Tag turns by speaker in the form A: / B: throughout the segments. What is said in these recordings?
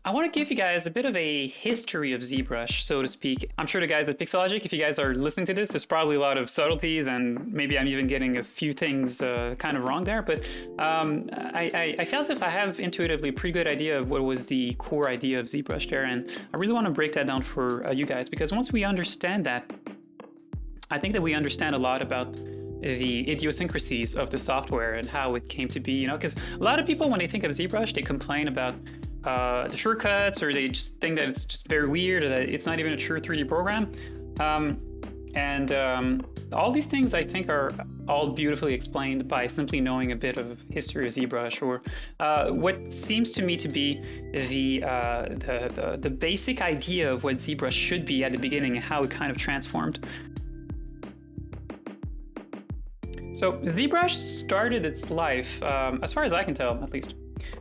A: I want to give you guys a bit of a history of ZBrush, so to speak. I'm sure the guys at Pixologic, if you guys are listening to this, there's probably a lot of subtleties, and maybe I'm even getting a few things kind of wrong there, but I feel as if I have intuitively a pretty good idea of what was the core idea of ZBrush there, and I really want to break that down for you guys, because once we understand that, I think that we understand a lot about the idiosyncrasies of the software and how it came to be, you know, because a lot of people, when they think of ZBrush, they complain about the shortcuts, or they just think that it's just very weird, or that it's not even a true 3D program. All these things I think are all beautifully explained by simply knowing a bit of history of ZBrush, or what seems to me to be the basic idea of what ZBrush should be at the beginning and how it kind of transformed. So ZBrush started its life, as far as I can tell at least,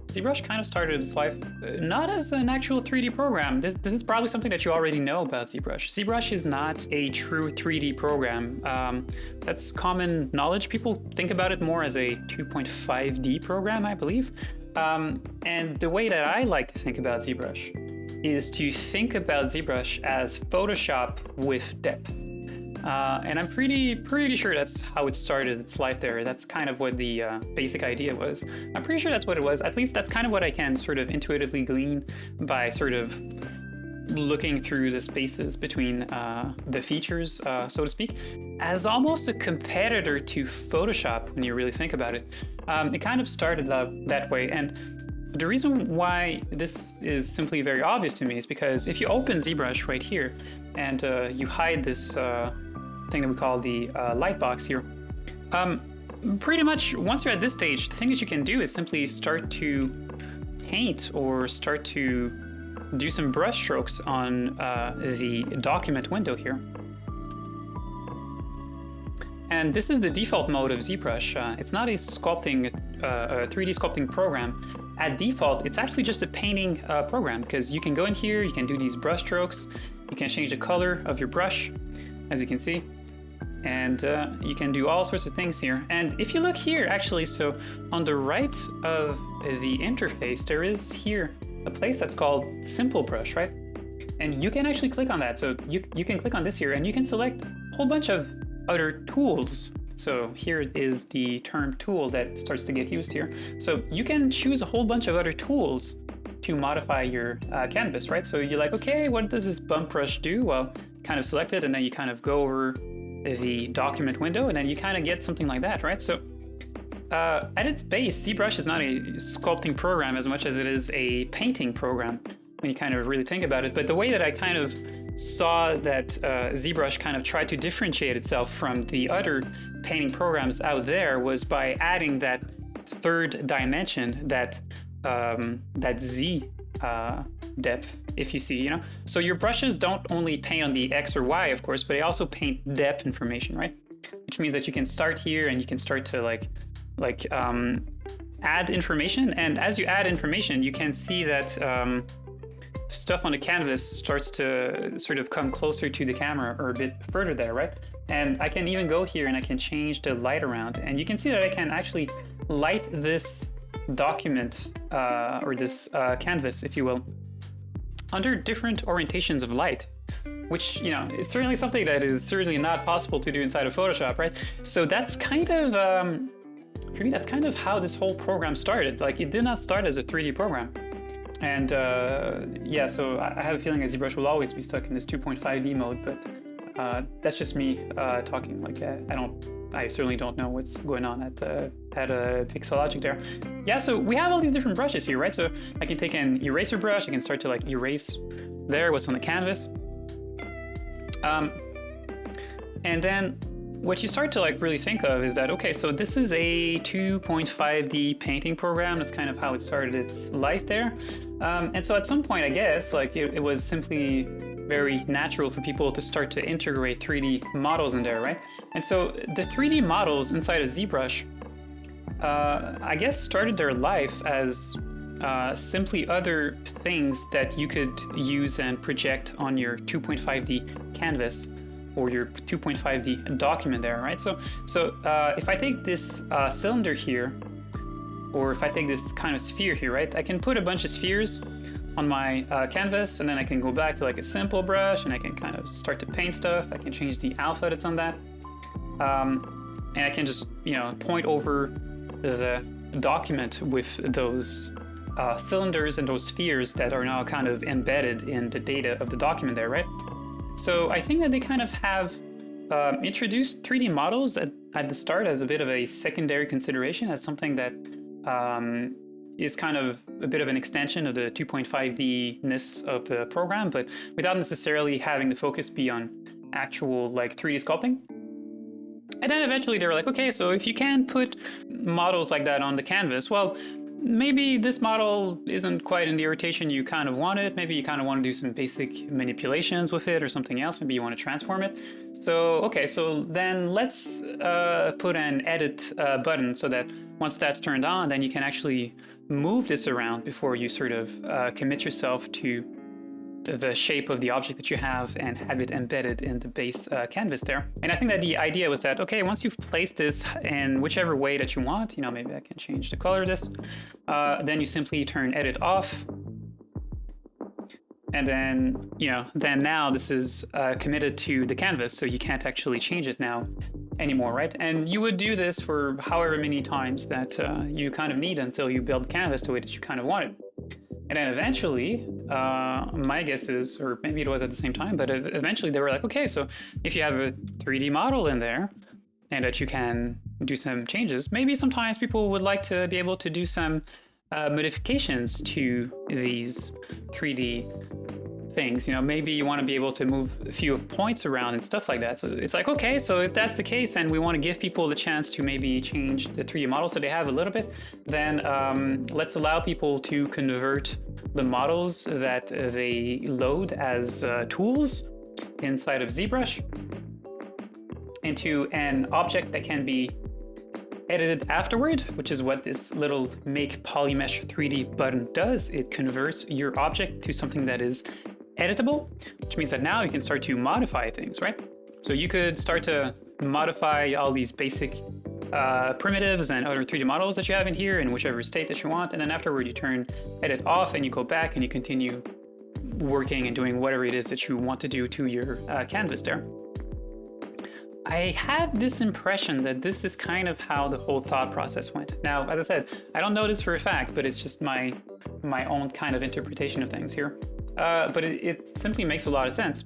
A: ZBrush kind of started its life not as an actual 3D program. This is probably something that you already know about ZBrush. ZBrush is not a true 3D program. That's common knowledge. People think about it more as a 2.5D program, I believe. And the way that I like to think about ZBrush is to think about ZBrush as Photoshop with depth. And I'm pretty sure that's how it started its life there. That's kind of what the basic idea was. I'm pretty sure that's what it was. At least that's kind of what I can sort of intuitively glean by sort of looking through the spaces between the features, so to speak, as almost a competitor to Photoshop when you really think about it. It kind of started that way. And the reason why this is simply very obvious to me is because if you open ZBrush right here and you hide this thing that we call the light box here, pretty much once you're at this stage, the thing that you can do is simply start to paint or start to do some brush strokes on the document window here. And this is the default mode of ZBrush. It's not a sculpting, 3D sculpting program. At default, it's actually just a painting program, because you can go in here, you can do these brush strokes, you can change the color of your brush, as you can see, and you can do all sorts of things here. And if you look here, actually, so on the right of the interface, there is here a place that's called Simple Brush, right? And you can actually click on that. So you can click on this here, and you can select a whole bunch of other tools. So here is the term tool that starts to get used here. So you can choose a whole bunch of other tools to modify your canvas, right? So you're like, okay, what does this bump brush do? Well, kind of select it, and then you kind of go over the document window, and then you kind of get something like that, right? So at its base, ZBrush is not a sculpting program as much as it is a painting program when you kind of really think about it. But the way that I kind of saw that ZBrush kind of tried to differentiate itself from the other painting programs out there was by adding that third dimension, that Z depth, if you see, you know. So your brushes don't only paint on the X or Y, of course, but they also paint depth information, right? Which means that you can start here and you can start to add information. And as you add information, you can see that stuff on the canvas starts to sort of come closer to the camera or a bit further there, right? And I can even go here and I can change the light around, and you can see that I can actually light this document or this canvas, if you will, under different orientations of light, which, you know, is certainly something that is certainly not possible to do inside of Photoshop, right? So that's kind of, for me, that's kind of how this whole program started. Like, it did not start as a 3D program. And yeah, so I have a feeling that ZBrush will always be stuck in this 2.5D mode, but that's just me talking. Like, I certainly don't know what's going on at Pixologic there. Yeah, so we have all these different brushes here, right? So I can take an eraser brush, I can start to like erase there what's on the canvas. And then what you start to like really think of is that, okay, so this is a 2.5D painting program. That's kind of how it started its life there. And so at some point, I guess, like it was simply very natural for people to start to integrate 3D models in there, right? And so the 3D models inside of ZBrush, I guess, started their life as simply other things that you could use and project on your 2.5D canvas or your 2.5D document there, right? So if I take this cylinder here, or if I take this kind of sphere here, right, I can put a bunch of spheres on my canvas, and then I can go back to like a simple brush, and I can kind of start to paint stuff. I can change the alpha that's on that, and I can just, you know, point over the document with those cylinders and those spheres that are now kind of embedded in the data of the document there, right? So I think that they kind of have introduced 3D models at the start as a bit of a secondary consideration, as something that is kind of a bit of an extension of the 2.5D-ness of the program, but without necessarily having the focus be on actual like 3D sculpting. And then eventually they were like, okay, so if you can put models like that on the canvas, well, maybe this model isn't quite in the rotation you kind of wanted. Maybe you kind of want to do some basic manipulations with it or something else. Maybe you want to transform it. So, okay, so then let's put an edit button so that once that's turned on, then you can actually move this around before you sort of commit yourself to the shape of the object that you have and have it embedded in the base canvas there. And I think that the idea was that, okay, once you've placed this in whichever way that you want, you know, maybe I can change the color of this, then you simply turn edit off. And then, you know, then now this is committed to the canvas, so you can't actually change it now anymore, right? And you would do this for however many times that you kind of need until you build the canvas the way that you kind of want it. And then eventually, my guess is, or maybe it was at the same time, but eventually they were like, okay, so if you have a 3D model in there and that you can do some changes, maybe sometimes people would like to be able to do some modifications to these 3D things. You know, maybe you want to be able to move a few points around and stuff like that. So it's like, okay, so if that's the case and we want to give people the chance to maybe change the 3D models that they have a little bit, then let's allow people to convert the models that they load as tools inside of Zbrush into an object that can be edited afterward, which is what this little Make Polymesh 3D button does. It converts your object to something that is editable, which means that now you can start to modify things, right? So you could start to modify all these basic primitives and other 3D models that you have in here in whichever state that you want, and then afterward you turn edit off and you go back and you continue working and doing whatever it is that you want to do to your canvas there. I have this impression that this is kind of how the whole thought process went. Now, as I said, I don't know this for a fact, but it's just my own kind of interpretation of things here. But it simply makes a lot of sense.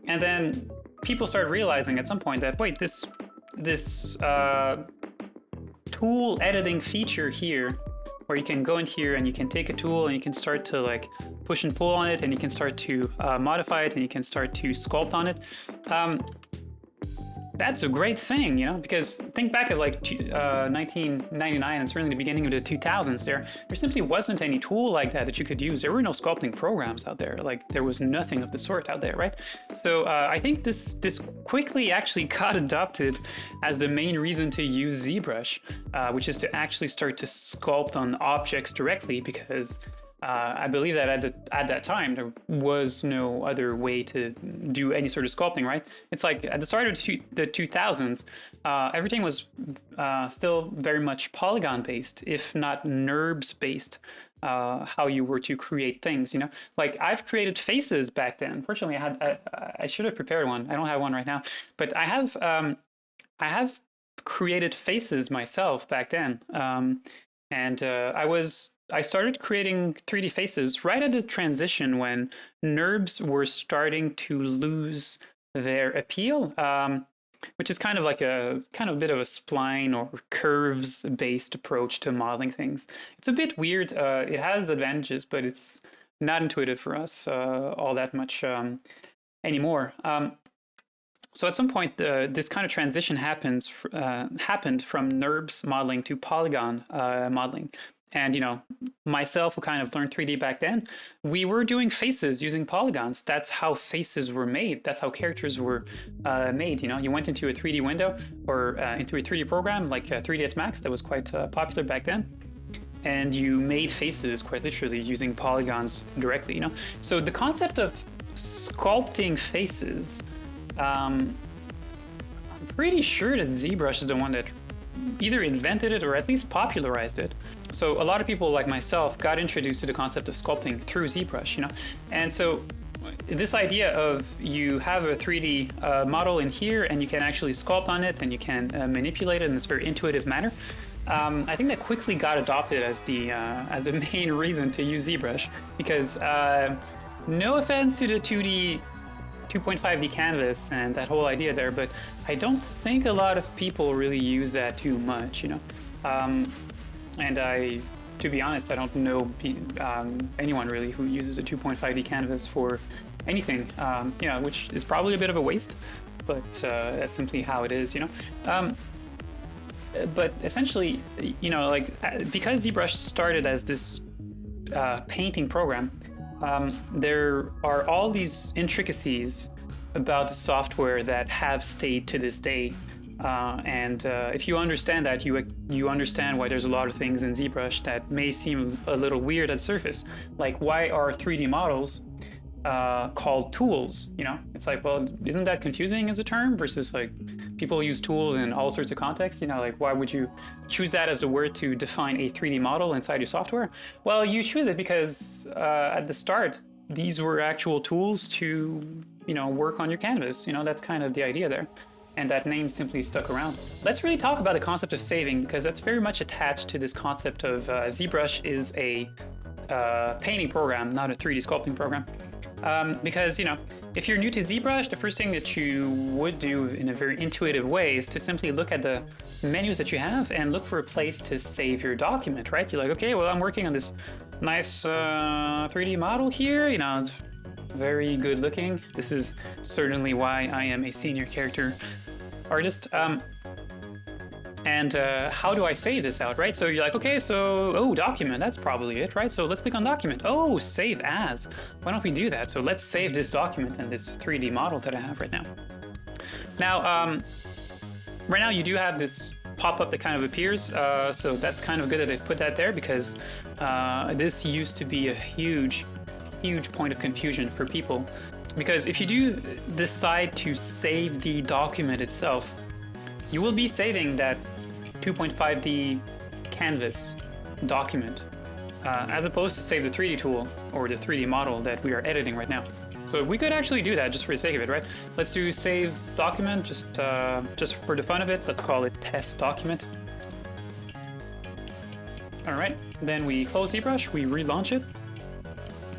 A: And then people started realizing at some point that, wait, this tool editing feature here, where you can go in here and you can take a tool and you can start to like push and pull on it, and you can start to modify it, and you can start to sculpt on it. That's a great thing, you know, because think back at like 1999 and certainly the beginning of the 2000s there simply wasn't any tool like that you could use. There were no sculpting programs out there. Like there was nothing of the sort out there, right? So I think this quickly actually got adopted as the main reason to use Zbrush, which is to actually start to sculpt on objects directly, because I believe that at that time, there was no other way to do any sort of sculpting, right? It's like at the start of the 2000s, everything was still very much polygon-based, if not NURBS-based, how you were to create things, you know? Like I've created faces back then. Fortunately, I should have prepared one. I don't have one right now, but I have created faces myself back then. And I started creating 3D faces right at the transition when NURBS were starting to lose their appeal, which is kind of like a bit of a spline or curves-based approach to modeling things. It's a bit weird. It has advantages, but it's not intuitive for us all that much anymore. So at some point, this kind of transition happened from NURBS modeling to polygon modeling. And, you know, myself, who kind of learned 3D back then, we were doing faces using polygons. That's how faces were made. That's how characters were made. You know, you went into a 3D window or into a 3D program like 3ds Max that was quite popular back then. And you made faces quite literally using polygons directly, you know. So the concept of sculpting faces, I'm pretty sure that Zbrush is the one that either invented it or at least popularized it. So a lot of people like myself got introduced to the concept of sculpting through ZBrush, you know, and so this idea of you have a 3D model in here and you can actually sculpt on it and you can manipulate it in this very intuitive manner. I think that quickly got adopted as the main reason to use ZBrush, because no offense to the 2D 2.5D canvas and that whole idea there, but I don't think a lot of people really use that too much, you know. And to be honest, I don't know anyone really who uses a 2.5D canvas for anything, you know, which is probably a bit of a waste, but that's simply how it is, you know. But essentially, you know, like, because ZBrush started as this painting program, there are all these intricacies about the software that have stayed to this day. And if you understand that, you understand why there's a lot of things in ZBrush that may seem a little weird at the surface. Like, why are 3D models called tools? You know, it's like, well, isn't that confusing as a term versus like people use tools in all sorts of contexts? You know, like, why would you choose that as a word to define a 3D model inside your software? Well, you choose it because at the start, these were actual tools to, you know, work on your canvas. You know, that's kind of the idea there. And that name simply stuck around. Let's really talk about the concept of saving, because that's very much attached to this concept of ZBrush is a painting program, not a 3D sculpting program. Because, you know, if you're new to ZBrush, the first thing that you would do in a very intuitive way is to simply look at the menus that you have and look for a place to save your document, right? You're like, okay, well, I'm working on this nice 3D model here, you know, it's very good looking. This is certainly why I am a senior character artist. And how do I save this out, right? So you're like, okay, so, oh, document, that's probably it, right? So let's click on document. Oh, save as. Why don't we do that? So let's save this document and this 3D model that I have right now. Now, right now you do have this pop-up that kind of appears. So that's kind of good that they've put that there, because this used to be a huge point of confusion for people. Because if you do decide to save the document itself, you will be saving that 2.5D canvas document, as opposed to save the 3D tool or the 3D model that we are editing right now. So we could actually do that just for the sake of it, right? Let's do save document, just for the fun of it. Let's call it test document. All right, then we close ZBrush, we relaunch it.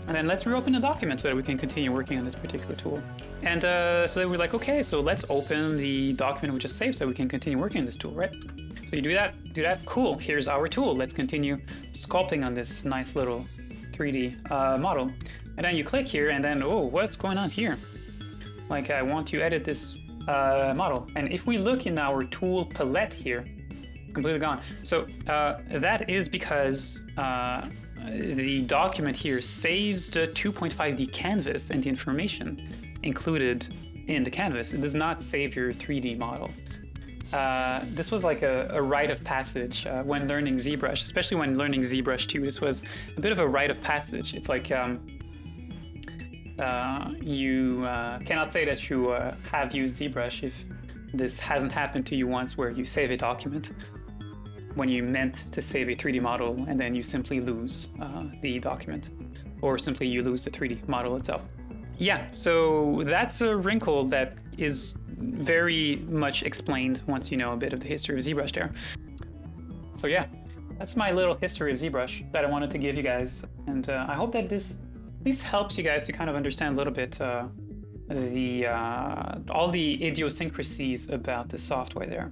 A: And then let's reopen the document so that we can continue working on this particular tool. And so then we're like, okay, so let's open the document we just saved so we can continue working on this tool, right? So you do that, cool, here's our tool. Let's continue sculpting on this nice little 3D model. And then you click here and then, oh, what's going on here? Like, I want to edit this model. And if we look in our tool palette here, it's completely gone. So that is because the document here saves the 2.5D canvas and the information included in the canvas. It does not save your 3D model. This was like a rite of passage when learning ZBrush, especially when learning ZBrush 2. This was a bit of a rite of passage. It's like you cannot say that you have used ZBrush if this hasn't happened to you once, where you save a document when you meant to save a 3D model and then you simply lose the document, or simply you lose the 3D model itself. Yeah, so that's a wrinkle that is very much explained once you know a bit of the history of ZBrush there. So yeah, that's my little history of ZBrush that I wanted to give you guys. And I hope that this at least helps you guys to kind of understand a little bit all the idiosyncrasies about the software there.